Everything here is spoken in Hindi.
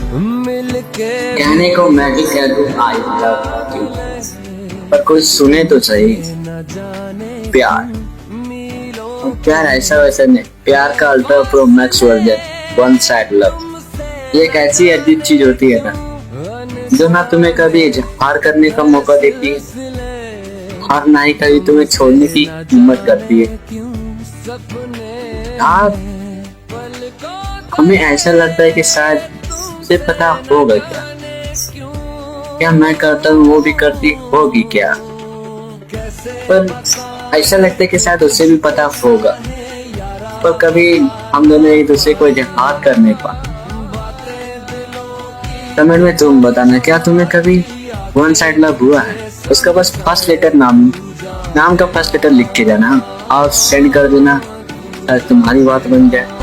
कहने को मैं भी कह दूं आई लव यू, पर कोई सुने तो सही। प्यार प्यार ऐसा वैसा नहीं, प्यार का ultra pro max version one side love. ये एक ऐसी अजीब चीज होती है ना, जो ना तुम्हें कभी इजहार करने का मौका देती है और ना ही कभी तुम्हें छोड़ने की हिम्मत करती है। हाँ, हमें ऐसा लगता है कि शायद उसे पता होगा क्या मैं करता हूँ वो भी करती होगी क्या, पर ऐसा लगता है कि शायद उसे भी पता होगा, पर कभी हम दोनों एक दूसरे को इजहार कर नहीं पाते। कमेंट में तुम बताना, क्या तुम्हें कभी वन साइड लव हुआ है? उसका बस फर्स्ट लेटर नाम का फर्स्ट लेटर लिख के जाना और सेंड कर देना, तुम्हारी बात बन जाए।